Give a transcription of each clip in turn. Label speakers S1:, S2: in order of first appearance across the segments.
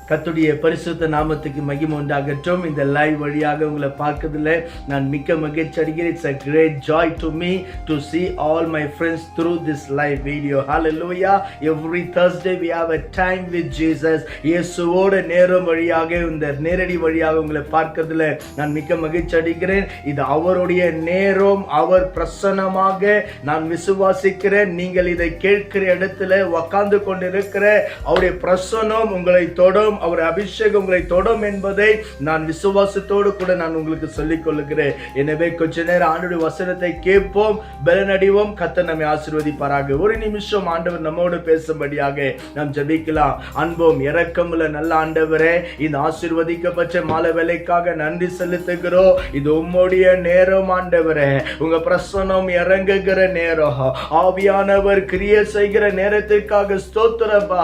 S1: கர்த்தருடைய பரிசுத்த நாமத்துக்கு மகிமை உண்டாகட்டும். இந்த லைவ் வழியாக உங்களை பார்க்கறதுல நான் மிக்க மகிழ்ச்சி அடைகிறேன். It's a great joy to me to see all my friends through this live video. Hallelujah. Every Thursday we have a time with Jesus. இயேசுவோட நேரம் வழியாக இந்த நேரடி வழியாக உங்களை பார்க்கறதுல நான் மிக்க மகிழ்ச்சி அடைகிறேன். இது அவருடைய நேரம், அவர் பிரசன்னமாக நான் விசுவாசிக்கிறேன். நீங்கள் இதை கேட்கிற இடத்துல உட்கார்ந்து கொண்டிருக்கிற அவருடைய பிரசன்னம் உங்களை தொடும், அவர் அபிஷேகம் உங்களை தொடும் என்பதை நான் விசுவாசத்தோடு கூட நான் உங்களுக்கு சொல்லிக் கொள்கிறேன். எனவே கொஞ்ச நேரம் ஆண்டவருடைய வசனத்தை கேட்போம், பலனடைவோம். கர்த்தர் நம்மை ஆசீர்வதிப்பாராக. ஒரு நிமிஷம் ஆண்டவர் நம்மோடு பேசும்படியாக நாம் ஜெபிக்கலாம். அன்பும் இரக்கமுள்ள நல்ல ஆண்டவரே, இந்த ஆசீர்வதிக்கப்பட்ட மாலை வேளைக்காக நன்றி செலுத்துகிறோம். இது உம்முடைய நேரம் ஆண்டவரே, உங்க பிரசன்னம் இறங்குகிற நேரம், ஆவியானவர் கிரியை செய்கிற நேரத்திற்காக ஸ்தோத்திரப்பா.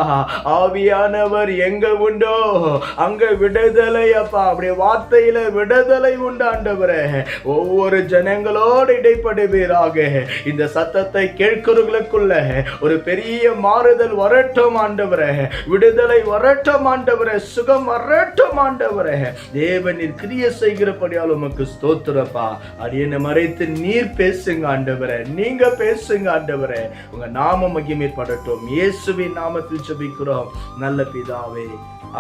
S1: ஆவியானவர் எங்க உண்டோ அங்க விடுதலை அப்பா. அப்படியே வார்த்தையில விடுதலை உண்டு ஆண்டவரே. ஒவ்வொரு ஜனங்களோடு இடைப்படுவீராக. இந்த சத்தத்தை கேட்கிறவர்களுக்குள்ள ஒரு பெரிய மாறுதல் வரட்டும் ஆண்டவரே, விடுதலை வரட்டும் ஆண்டவரே, சுகம் வரட்டும் ஆண்டவரே. தேவனின் கிரியை செய்கிறபடியால் உமக்கு ஸ்தோத்திரப்பா. அடியனை மறைத்து நீர் பேசுங்க ஆண்டவரே, நீங்க பேசுங்க ஆண்டவரே. உங்க நாம மகிமைப்படட்டும். இயேசுவின் நாமத்தில் ஜெபிக்கிறோம் நல்ல பிதாவே.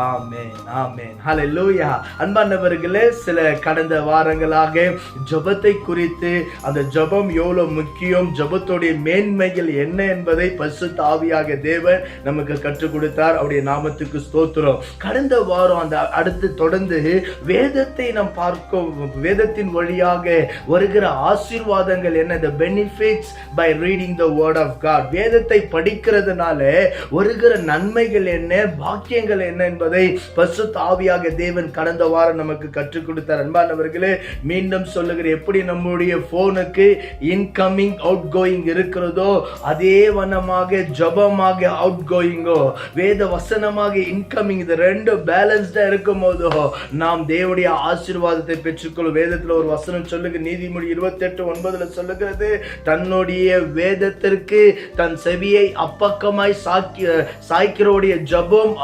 S1: ஆமென், ஆமென், ஹல்லேலூயா. அன்பானவர்களே, சில கடந்த வாரங்களாக ஜெபத்தை குறித்து, அந்த ஜெபம் எவ்வளவு முக்கியம், ஜெபத்துடைய மேன்மைகள் என்ன என்பதை பரிசுத்த ஆவியாக தேவன் நமக்கு கற்றுக் கொடுத்தார். அவருடைய நாமத்துக்கு ஸ்தோத்திரம். கடந்த வாரம் அந்த அடுத்து தொடர்ந்து வேதத்தை நாம் பார்க்கும், வேதத்தின் வழியாக வருகிற ஆசீர்வாதங்கள் என்ன, the benefits by reading the word of God. வேதத்தை படிக்கிறதுனால வருகிற நன்மைகள் என்ன, பாக்கியங்கள் என்ன என்பதை பரிசுத்த ஆவியாக தேவன் கடந்த வாரம் நமக்கு கற்றுக் கொடுத்தார். அன்பானவர்களே, மீண்டும் சொல்லுகிறேன், எப்படி நம்முடைய போனுக்கு இன்கமிங் அவுட் கோயிங் இருக்கிறதோ அதே வண்ணமாக ஜபமாக அவுட் கோயிங்கோ, வேத வசனமாக இன்கமிங், இது ரெண்டு பேலன்ஸ்டா இருக்கும் போதோ நாம் தேவனுடைய ஆசீர்வாதத்தை பெற்றுக்கொள்ளும். வேதத்தில் ஒரு வசனம் சொல்லுங்க, நீதிமொழி 28:9 சொல்லுகிறது, தன்னுடைய வேதத்திற்கு தன் செவியை அப்பக்கமாய் சாய்க்கிறோடைய ஜபம்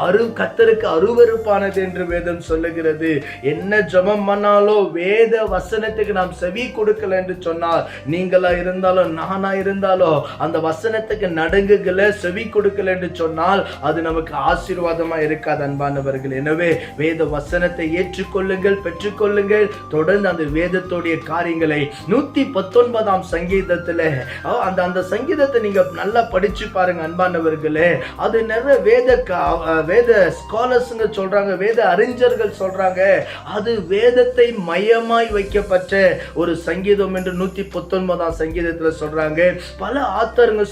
S1: கர்த்தருக்கு அருவருப்பானது என்று வேதம் சொல்லுகிறது. என்ன ஜபம் பண்ணாலும் வேத வசனத்துக்கு நாம் செவி கொடுக்கல என்று சொன்னால், நீங்களா இருந்தாலும் நானா இருந்தாலும் அந்த வசனத்துக்கு நடுங்குகளை செவி கொடுக்கல என்று சொன்னால் அது நமக்கு ஆசீர்வாதமா இருக்காது அன்பானவர்கள். எனவே வேத வசனத்தை ஏற்றுக்கொள்ளுங்கள், பெற்றுக்கொள்ளுங்கள். தொடர்ந்து அந்த வேதத்துடைய காரியங்களை 119 சங்கீதத்துல அந்த சங்கீதத்தை நீங்க நல்லா படிச்சு பாருங்க அன்பானவர்களே. அது நிறைய வேத ஸ்காலர்ஸ் சொல்றாங்க, வேத அறிஞர்கள் சொல்றாங்க, அது வேதத்தை மையமாய் வைக்கப்பட்ட ஒரு சங்கீதம் என்று 119 சங்கீதத்துல சொல்றாங்க. பல ஆத்தருங்க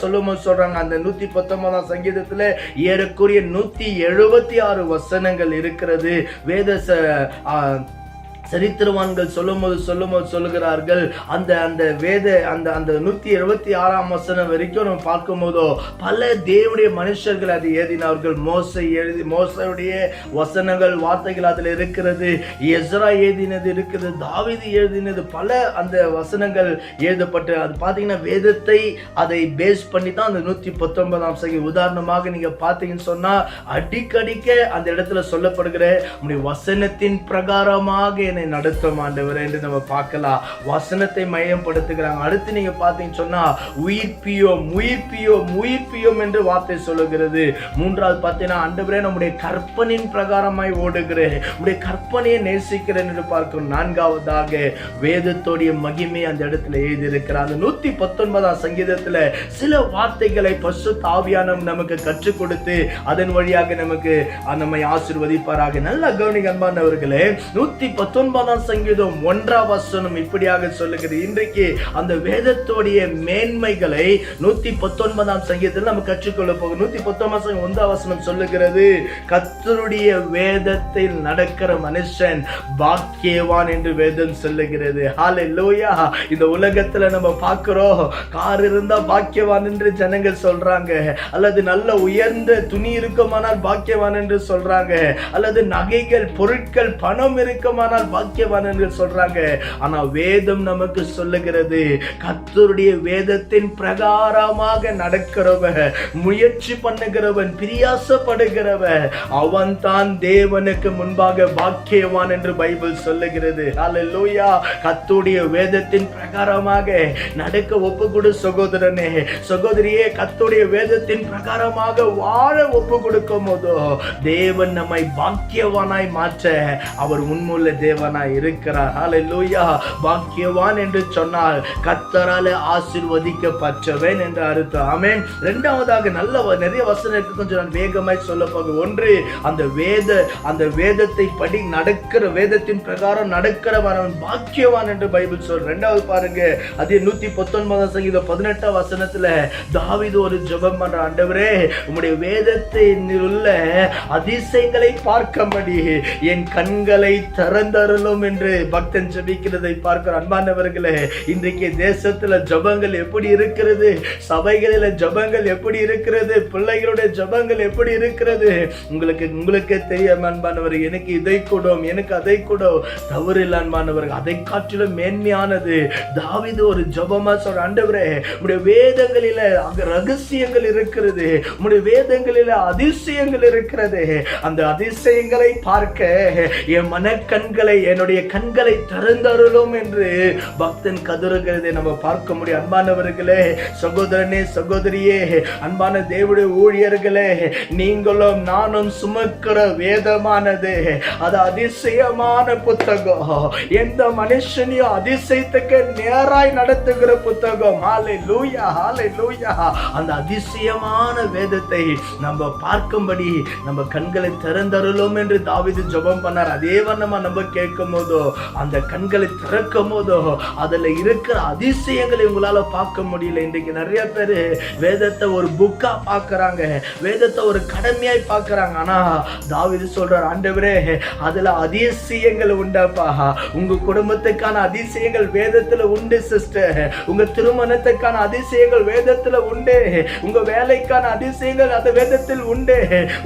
S1: சொல்றாங்க, அந்த 119 சங்கீதத்துல ஏறக்குறைய 176 வசனங்கள் இருக்கிறது. வேத சரித்திரவான்கள் சொல்லும்போது சொல்லுகிறார்கள், அந்த வேத அந்த 176 வசனம் வரைக்கும் நம்ம பார்க்கும் போதோ பல தேவனுடைய மனுஷர்கள் அதை எழுதினார்கள். மோசையுடைய வசனங்கள், வார்த்தைகள் அதில் இருக்கிறது. எஸ்ரா எழுதினது இருக்குது, தாவீது எழுதினது, பல அந்த வசனங்கள் எழுதப்பட்டு அது பார்த்தீங்கன்னா வேதத்தை அதை பேஸ் பண்ணி தான் அந்த 119 சங்கீதம். உதாரணமாக நீங்க பார்த்தீங்கன்னு சொன்னா அடிக்கடிக்க அந்த இடத்துல சொல்லப்படுகிற உங்களுடைய வசனத்தின் பிரகாரமாக நடத்தும் ஆண்டவரே என்று நம்ம பார்க்கலாம். வசனத்தை மையப்படுத்துகிறாங்க. அடுத்து நீங்க பார்த்தீங்கன்னு சொன்னா உயிர்ப்பியோம் என்று வார்த்தை சொல்லுகிறது. மூன்றாவது பார்த்தீங்கன்னா ஆண்டவரே நம்முடைய கற்பனின் பிரகாரமாய் ஓடுகிறேன், உடைய கற்பனையை நேசிக்கிறேன் என்று பார்க்கிறோம். நான்காவதாக வேதத்தோடைய மகிமை அந்த இடத்துல எழுதியிருக்கிறார். அந்த 119 சங்கீதத்துல சில வார்த்தைகளை பரிசுத்த ஆவியானவர் நமக்கு கற்றுக் கொடுத்து அதன் வழியாக நமக்கு நம்மை ஆசீர்வதிப்பாராக. நல்ல கவனிங்க அன்பானவர்களே, 119 சங்கீதம் 1 வசனம் இப்படியாக சொல்லுகிறது. இன்றைக்கு அந்த வேதத்தோடைய மேன்மைகளை 119 சங்கீதத்தில் நம்ம கற்றுக்கொள்ள போகிறோம். 119 1 வசனம் சொல்லுகிறது, கர்த்தருடைய வேதத்தில் நடக்கிற மனுஷன் பாக்கியவான் என்று வேதம் சொல்லுகிறது. ஹல்லேலூயா. இந்த உலகத்துல நம்ம பார்க்கிறோம், கார் இருந்தா பாக்கியவான் என்று ஜனங்கள் சொல்றாங்க, அல்லது நல்ல உயர்ந்த துணி இருக்குமானால் பாக்கியவான் என்று சொல்றாங்க, அல்லது நகைகள், பொருட்கள், பணம் இருக்குமானால் பாக்கியவான் என்று சொல்றாங்க. ஆனா வேதம் நமக்கு சொல்லுகிறது, கர்த்தருடைய வேதத்தின் பிரகாரமாக நடக்கிறவன், முயற்சி பண்ணுகிறவன், பிரியாசப்படுகிறவன், அவன் தான் தேவனுக்கு முன்பாக பாக்கியவான் என்று பைபிள் சொல்லுகிறது. ஹல்லேலூயா. கர்த்தருடைய வேதத்தின் பிரகாரமாக நடக்க ஒப்புக்கொடு சகோதரனே, சகோதரியே. கர்த்தருடைய வேதத்தின் பிரகாரமாக வாழ ஒப்பு கொடுக்கும் போதோ தேவன் நம்மை பாக்கியவானாய் மாற்ற அவர் உண்மையுள்ள தேவனாய் இருக்கிறார். ஹல்லேலூயா. பாக்கியவான் என்று சொன்னால் கர்த்தரால் ஆசீர்வதிக்கப்பட்டவன் என்று அர்த்தம். ஆமென். இரண்டாவதாக நிறைய வசனம் இருக்கு, கொஞ்சம் நான் வேகமாய் சொல்ல போகிறேன். ஒன்று, அந்த வேதத்தை படி நடக்கிற, வேதத்தின் பிரகாரம் நடக்கிறவன் பாக்கியவான் என்று பைபிள் சொல்ற. இரண்டாவது பாருங்க, அதே 119 சங்கீதம் 18 வசனத்துல தாவீது ஒரு ஜெபம் பண்ற, ஆண்டவரே உம்முடைய வேதத்தில் உள்ள அதிசயங்களை பார்க்கும்படி என் கண்களை திறந்தருளும் என்று பக்தன் ஜெபிக்கிறதை பார்க்கிற அன்பானவர்களே, இன்றைக்கு தேசத்துல ஜெபங்கள் எப்படி இருக்கிறது, சபைகளில ஜெபங்கள் எப்படி இருக்கிறது, பிள்ளைகளுடைய ஜெபங்கள் எப்படி இருக்கிறது, உங்களுக்கே தெரியும் அன்பானவர்கள். எனக்கு இதை கூடும், எனக்கு அதை கூடும், தவறு இல்லை அன்பானவர்கள். அதை காட்டிலும் மேன்மையானது தாவீது ஒரு ஜெபமா சொல்ற, ஆண்டவரே உம்முடைய வேதங்களில ரகசியங்கள் இருக்கிறது, உம்முடைய வேதங்களில அதிசயங்கள் இருக்கிறது, அந்த அதிசயங்களை பார்க்க என் மனக்கண்களை, என்னுடைய கண்களை திறந்தருளும் என்று பக்தன் கதறுகிறதை நம்ம பார்க்க முடியும். அன்பானவர்களே, சகோதரனே, சகோதரியே, அன்பான தேவனுடைய ஊழியர்களே, நீங்களும் நானும் சுமக்கிற வேதமானது அது அதிசயமான புத்தகம். எந்த மனுஷனையும் அதிசயத்துக்கு நேராய் நடத்துகிற புத்தகம். ஹல்லேலூயா, ஹல்லேலூயா. அந்த அதிசயமான வேதத்தை நம்ம பார்க்கும்படி நம்ம கண்களை திறந்தருளும் என்று தாவீது ஜெபம் பண்ணார். அதே வண்ணமா நம்ம கேட்கும் போதோ, அந்த கண்களை திறக்கும் போதோ அதுல இருக்கிற அதிசயங்களை உங்களால பார்க்க முடியல. இன்றைக்கு நிறைய பேர் வேதத்தை ஒரு புக்கா பார்க்கறாங்க, வேதத்தை ஒரு கடமையாய் பார்க்கறாங்க. ஆனா தாவீது சொல்றார், ஆண்டவரே அதுல அதிசயங்கள் உண்டாப்பா. உங்க குடும்பத்துக்கான அதிசயங்கள் வேதத்துல உண்டு சிஸ்டர், உங்க திருமணத்துக்கான அதிசயங்கள் வேதத்துல உண்டு, உங்க வேலைக்கான அதிசயங்கள் அந்த வேதத்தில் உண்டு,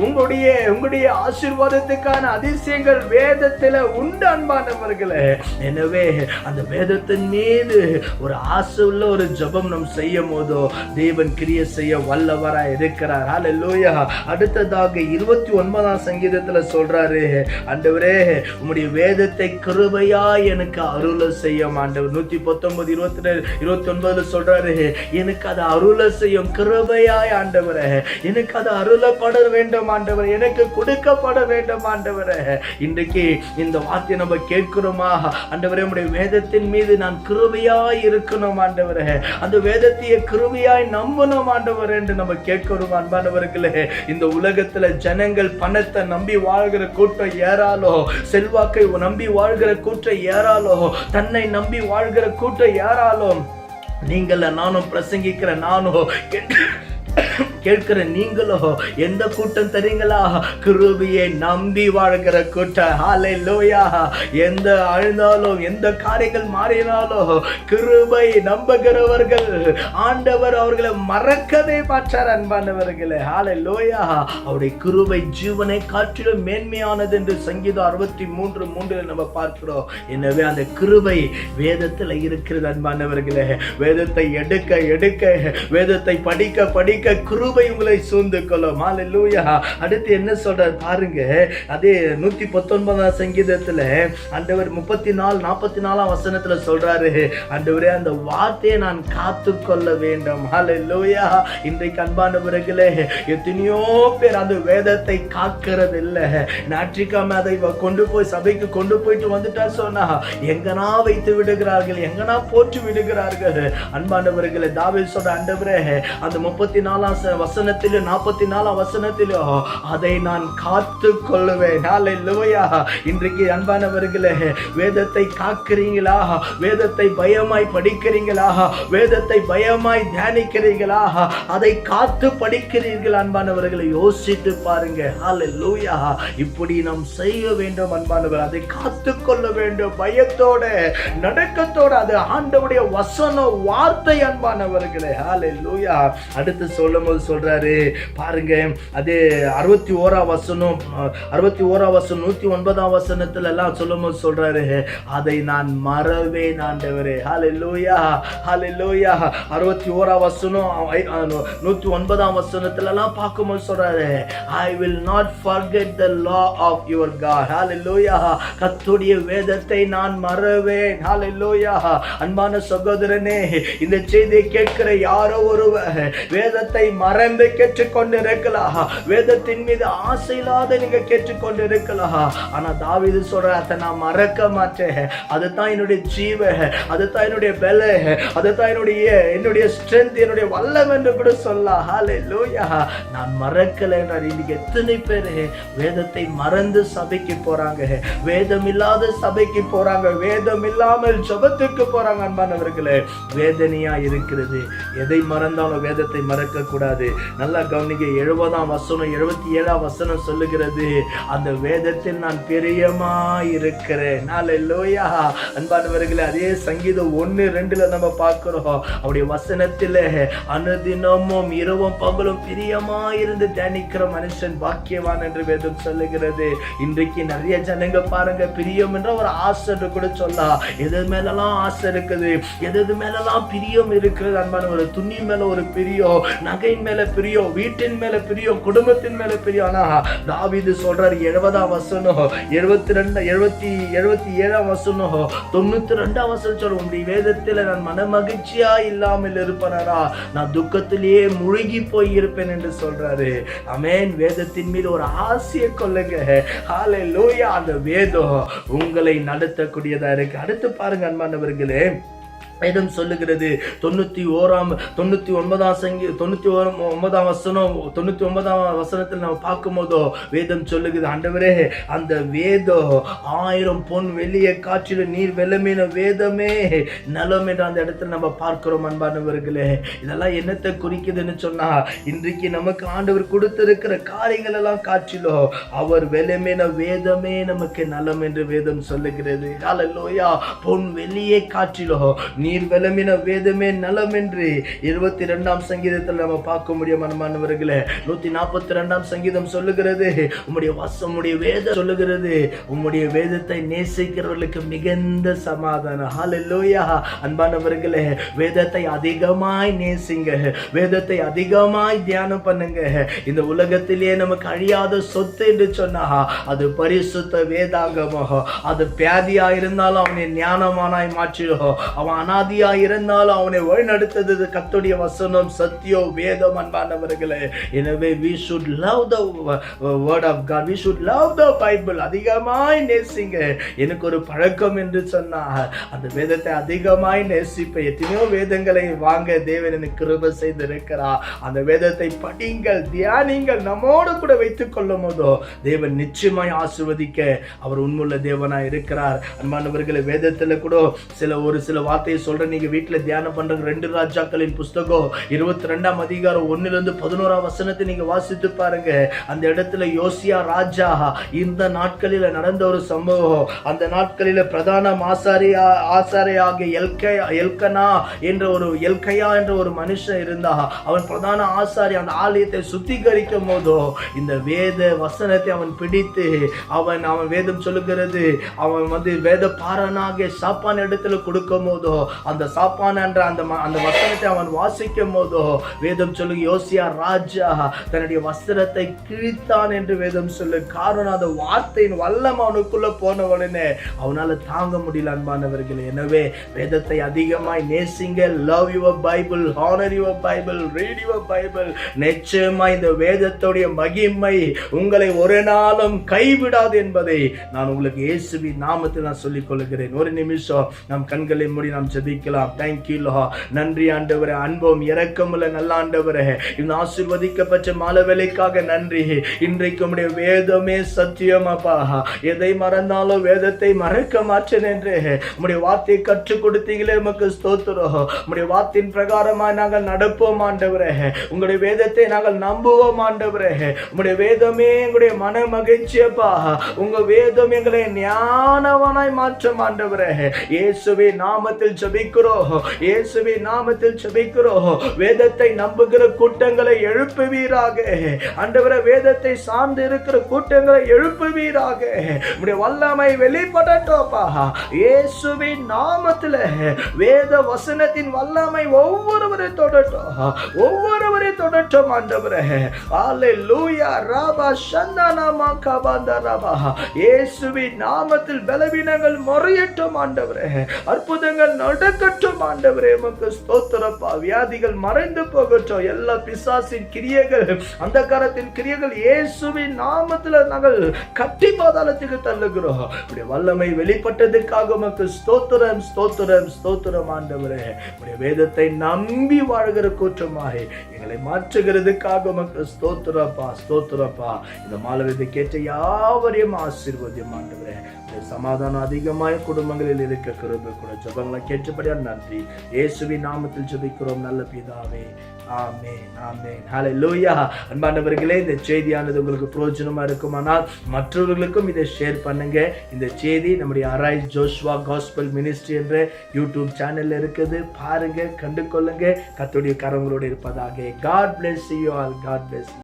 S1: உங்களுடைய ஆசீர்வாதத்துக்கான அதிசயங்கள் வேதத்துல உண்டு அன்பானவர்களே. எனவே அந்த வேதத்தின் மீது ஒரு ஆசை உள்ள ஒரு ஜெபம் நாம் செய்யும் போதோ தேவன் கிரியை செய்ய வல்லவராய் இருக்கிறார். ஹல்லேலூயா. அடுத்ததாக 29 சங்கீதத்துல சொல்றாரு, ஆண்டவரே உம்முடைய வேதத்தை கிருபையா எனக்கு அருள செய்யும். ஆண்டவர் 119 29 சொல்றாரு, எனக்கு அது அருள செய்யும் கிருபையாய் ஆண்டவரே, எனக்கு அது அருளப்பட வேண்டும் ஆண்டவரே, எனக்கு கொடுக்கப்பட வேண்டும் ஆண்டவரே. இன்றைக்கு இந்த வார்த்தை நம்ம கேட்கிறோமா? ஆண்டவரே உம்முடைய வேதத்தின் மீது நான் கிருபையாய் இருக்கணும் ஆண்டவரே, அந்த வேதத்தையே கிருபையாய் நம்பணும் ஆண்டவரே என்று நம்ம கேட்கிறோம் அன்பானவர்களே. இந்த உலகத்துல ஜனங்கள் பணத்தை நம்பி வாழ்கிற கூட்டம் ஏறாலோ, செல்வாக்கை நம்பி வாழ்கிற கூட்டம் ஏறாலோ, தன்னை நம்பி வாழ்கிற கூட்டம் ஏறாலோ, நீங்கள் நானும் பிரசங்கிக்கிற நானும் கேட்கிற நீங்களோ எந்த கூட்டம் தெரியுங்களா? கிருபையை நம்பி வாழ்கிற கூட்டம். ஹல்லேலூயா. எந்த அழுந்தாலும், எந்த காரியங்கள் மாறினாலும் கிருபை நம்புகிறவர்கள் ஆண்டவர் அவர்களை மறக்கவே மாட்டார் அன்பானவர்களே. ஹல்லேலூயா. அவருடைய கிருபை ஜீவனை காட்டிலும் மேன்மையானது என்று சங்கீதம் 63:3 நம்ம பார்க்கிறோம். எனவே அந்த கிருபை வேதத்தில் இருக்கிறது அன்பானவர்களே. வேதத்தை எடுக்க வேதத்தை படிக்க கிருபை உங்களை சூழ்ந்து கொள்ளும். ஹல்லேலூயா. அடுத்து என்ன சொல்றார் பாருங்க, அதே 119 சங்கீதத்துல ஆண்டவர் 34 வசனத்துல சொல்றாரு, ஆண்டவரே அந்த வார்த்தையை நான் காத்து கொள்ள வேண்டும். ஹல்லேலூயா. இன்றைக்கு அன்பானவர்களே, எத்தனையோ பேர் அந்த வேதத்தை காக்கிறது இல்லை. ஞாயிற்றுக்கிழமை அதை கொண்டு போய் சபைக்கு கொண்டு போயிட்டு வந்துட்டா சொன்னா எங்கனா வைத்து விடுகிறார்கள், எங்கனா போட்டு விடுகிறார்கள். அன்பானவர்களே, தாவீது சொல்ற, ஆண்டவரே அந்த 34 வசனத்திலும் 44 வசனத்திலும் அதை நான் காத்து கொள்ளுவேன். ஹல்லேலூயா. இன்றைக்கு அன்பானவர்களே, வேதத்தை காக்கிறீங்களா? வேதத்தை பயமாய் படிக்கிறீங்களா? வேதத்தை பயமாய் தியானிக்கிறீங்களா? அதை காத்து படிக்கிறீர்கள் அன்பானவர்களை யோசித்து பாருங்க. ஹல்லேலூயா. இப்படி நாம் செய்ய வேண்டும் அன்பானவர், அதை காத்து கொள்ள வேண்டும் பயத்தோட நடக்கத்தோட. அது ஆண்டவருடைய வசன வார்த்தை அன்பானவர்களே. ஹல்லேலூயா. அடுத்து சொல்லும்போது சொல்றாரு பாருங்க. அது 61 வசனம் 109 வசனத்துல எல்லாம் சொல்லும்போது சொல்றாரு, அதை நான் மறவேன் ஆண்டவரே. ஹல்லேலூயா ஹல்லேலூயா. 61 வசனம் 109 வசனத்துல எல்லாம் பார்க்கும்போது சொல்றாரு, I will not forget the law of your God. ஹல்லேலூயா. கர்த்தருடைய வேதத்தை நான் மறவேன். ஹல்லேலூயா. அன்பான சகோதரனே, இந்த செய்தியை கேட்கிற யாரோ ஒருவர் வேதத்தை மறந்து கேட்டுக்கொண்டு இருக்கலாம். வேதத்தின் மீது ஆசை இல்லாத நீங்க கேட்டுக்கொண்டு இருக்கலாம். ஆனா தாவீது சொல்ற, அதை நான் மறக்க மாட்டேன். அதுதான் என்னுடைய ஜீவ, அதுதான் என்னுடைய பல, அதுதான் என்னுடைய ஸ்ட்ரென்த், என்னுடைய வல்லம் என்று கூட சொல்லலாம். ஹல்லேலூயா. நான் மறக்கல என்றார். இன்னைக்கு எத்தனை பேர் வேதத்தை மறந்து சபைக்கு போறாங்க, வேதம் இல்லாத சபைக்கு போறாங்க, வேதம் இல்லாமல் ஜெபத்துக்கு போறாங்க. அன்பானவர்களே, வேதனையா இருக்கிறது. எதை மறந்தாலும் வேதத்தை மறக்க கூடாது. நல்லா கவனிங்க. 70 வசனம் 77 வசனம் சொல்லுகிறது, அந்த வேதத்தில் நான் பிரியமா இருக்கிறேன். ஹல்லேலூயா. அன்பானவர்களே, அதே சங்கீதம் 1:2 நம்ம பார்க்கிறோம். அவருடைய வசனத்தில் அனுதினமும் இரவும் பகலும் பிரியமா இருந்து தியானிக்கிற மனுஷன் பாக்கியவான் என்று வேதம் சொல்லுகிறது. இன்றைக்கு நிறைய ஜனங்க பாருங்க, பிரியம் என்ற ஒரு ஆசை என்று கூட சொல்லலாம். எது மேலெல்லாம் ஆசை இருக்குது, எது மேலெல்லாம் பிரியம் இருக்கிறது. அன்பான, ஒரு துணி மேல ஒரு பிரியம், நகையின் மேல பிரியம், வீட்டின் மேல பிரியம், குடும்பத்தின் மேல பிரியம். ஆனா தாவீது சொல்றாரு 70 வசனம் 77 வசனம் 92 வசனம் சொல்ற, உங்களுடைய வேதத்தில் நான் மன மகிழ்ச்சியா இல்லாமல் இருப்பேனா, நான் துக்கத்திலேயே முழுகி போய் இருப்பேன் என்று சொல்றாரு. ஆமென். வேதத்தின் மீது ஒரு ஆசையை கொள்ளுங்க. ஹல்லேலூயா. அந்த வேதம் உங்களை நடத்தக்கூடியதா இருக்கு. அடுத்து பாருங்க அன்பானவர்களே, வேதம் சொல்லுகிறது 99 வசனத்தில் நம்ம பார்க்கும் போதோ வேதம் சொல்லுகிறது, ஆண்டவரே அந்த வேதம் 1000 பொன் வெள்ளியை காற்றில நீர் வெள்ளமீன வேதமே நலம் என்று அந்த இடத்துல நம்ம பார்க்கிறோம். அன்பானவர்களே, இதெல்லாம் என்னத்தை குறிக்குதுன்னு சொன்னா, இன்றைக்கு நமக்கு ஆண்டவர் கொடுத்திருக்கிற காரியங்கள் எல்லாம் காற்றிலோ அவர் வெள்ளமீன வேதமே நமக்கு நலம் என்று வேதம் சொல்லுகிறது. ஹல்லேலூயா. பொன் வெள்ளியை காற்றிலோ நீர் வெலமின வேதமே நலம் என்று 22 சங்கீதத்தில் நம்ம பார்க்க முடியும். அன்பானவர்களே, 142 சங்கீதம் சொல்லுகிறது, உம்முடைய வேதம் சொல்லுகிறது, உம்முடைய வேதத்தை நேசிக்கிறவர்களுக்கு மிகுந்த சமாதானம். ஹல்லேலூயா. அன்பானவர்களே, வேதத்தை அதிகமாய் நேசிங்க, வேதத்தை அதிகமாய் தியானம் பண்ணுங்க. இந்த உலகத்திலேயே நமக்கு அழியாத சொத்து என்று சொன்னா அது பரிசுத்த வேதாகமோ. அது வியாதியா இருந்தாலும் அவனை ஞானமானாய் மாற்றிடும், அவன் அனாதியா இருந்தாலும் அவனை வழிநடத்தது கர்த்தருடைய வசனம், சத்தியம், வேதம். அன்பானவர்களே, எனவே we should love the word of God, we should love the Bible. அதிகமாய் நேசிங்க. எனக்கு ஒரு பழக்கம் என்று சொன்னார், அந்த வேதத்தை அதிகமாய் நேசிப்பேன். எத்தனையோ வேதங்களை வாங்க தேவன் எனக்கு கிருபை செய்திருக்கிறார். அந்த வேதத்தை படிங்கள், தியானிங்கள், நம்மோடு கூட வைத்துக் கொள்ளும் போதோ தேவன் நிச்சயமாய் ஆசீர்வதிக்க அவர் உண்மையுள்ள தேவனாய் இருக்கிறார். அன்பானவர்களே, வேதத்துல கூட ஒரு சில வார்த்தையை சொல்ற, நீங்க வீட்டுல தியானம் பண்றது 2 ராஜாக்களின் புஸ்தகம் 22 அதிகாரம் 1-11 வசனத்தை நீங்க வாசித்து பாருங்க. அந்த இடத்துல யோசியா ராஜா இந்த நாட்களில நடந்த ஒரு சம்பவம். அந்த நாட்களில பிரதான ஆசாரியாக எல்கையா என்ற ஒரு மனுஷன் இருந்தா. அவன் பிரதான ஆசாரி அந்த ஆலயத்தை சுத்திகரிக்கும் போதோ இந்த வேத வசனத்தை அவன் பிடித்து அவன் வேதம் சொல்லுகிறது, அவன் வேத பாரனாக சாப்பான் இடத்துல கொடுக்கும் போதோ அந்த சாப்பான் என்ற அந்த வசனத்தை அவன் வாசிக்கும் போதோ வேதம் சொல்லு, யோசியா ராஜா தன்னுடைய வஸ்திரத்தை கிழித்தான் என்று வேதம் சொல்லு. காரணம், அந்த வார்த்தையின் வல்லம் அவனுக்குள்ள போன உடனே அவனால தாங்க முடியல. அன்பானவர்களே, எனவே வேதத்தை அதிகமாய் நேசிங்க. Love your Bible, honour your Bible, read your Bible. நிச்சயமா இந்த வேதத்துடைய மகிமை உங்களை ஒரு நாளும் கைவிடாது என்பதை நான் உங்களுக்கு இயேசுவின் நாமத்தில் நான் சொல்லிக் கொள்கிறேன். ஒரு நிமிஷம் நம் கண்களை மூடி நாம் ஜெபிக்கலாம். Thank you Lord. நன்றி ஆண்டவரே, அன்பும் இரக்கமுள்ள நல்ல ஆண்டவரே, இந்த ஆசீர்வதிக்கப்பட்ட மாலை வேளைக்காக நன்றி. இன்றைக்கு உம்முடைய வேதமே சத்தியம் அப்பா. எதை மறந்தாலும் வேதத்தை மறக்க மாட்டேன் என்று உம்முடைய வார்த்தையை கற்றுக் கொடுத்தீங்களே, உமக்கு ஸ்தோத்திரம். உம்முடைய வார்த்தையின் பிரகாரமாய் நாங்கள் நடப்போம் ஆண்டவரே. உங்களுடைய வேதத்தை நாங்கள் நம்புவோம் ஆண்டவரே. உம்முடைய வேதமே எங்களுடைய மன மகிழ்ச்சியப்பா. உங்க வேதம் எங்களை ஞானவனாய் மாற்றும் ஆண்டவரே. இயேசுவின் நாமத்தில் ஜெபிக்கிறோம். இயேசுவின் நாமத்தில் ஜெபிக்கிறோம். வேதத்தை நம்புகிற கூட்டங்களை எழுப்புவீராக. ஆண்டவரே, வேதத்தை சார்ந்து இருக்கிற கூட்டங்களை எழுப்புவீராக. உம்முடைய வல்லமை வெளிப்படட்டும்ப்பா. இயேசுவின் நாமத்தில் வேத வசனத்தின் வல்லமை ஒவ்வொருவரையும் தொடட்டும் ஆண்டவரே. அல்லேலூயா. ராபா சந்தனா மகபந்த ராபா. இயேசுவின் நாமத்தில் பலவீனங்கள் முறையட்டும் ஆண்டவரே. அற்புதங்கள் நடக்கட்டும் ஆண்டவரே. உமக்கு ஸ்தோத்திரப்பா. வியாதிகள் மறைந்து போகட்டும். எல்லா பிசாசின் கிரியைகள், அந்தகாரத்தின் கிரியைகள் இயேசுவின் நாமத்தில் நாங்கள் கட்டி பாதாளத்துக்கு தள்ளுகிறோம். இப்படி வல்லமை வெளிப்பட்டதுக்காக உமக்கு ஸ்தோத்திரம் ஸ்தோத்திரம் ஸ்தோத்திரம் ஆண்டவரே. உடைய வேதத்தை நம்பி வாழ்கிற கூற்றமாக எங்களை மாற்றுகிறதுக்காக உமக்கு ஸ்தோத்திரப்பா ஸ்தோத்திரப்பா. இந்த மாலவிதை கேட்ட யாவரையும் ஆசீர்வதியும் ஆண்டவரே. சமாதானம் அதிகமாய் குடும்பங்களில் இருக்க கிருபை கூட. ஜெபங்களை கேட்டபடியா நன்றி. இயேசுவின் நாமத்தில் ஜெபிக்கிறோம் நல்ல பிதாவே. ஆமென் ஆமென். ஹல்லேலூயா. அன்பானவர்களே, இந்த செய்தியானது உங்களுக்கு பிரயோஜனமா இருக்குமானால் மற்றவர்களுக்கும் இதை ஷேர் பண்ணுங்க. இந்த செய்தி நம்முடைய அரைஸ் ஜோஷுவா காஸ்பல் மினிஸ்ட்ரி என்ற யூடியூப் சேனல்ல இருக்குது. பாருங்க, கண்டு கொள்ளுங்க. கர்த்தருடைய கரங்களோடு இருப்பதாக. God bless you all. God bless you.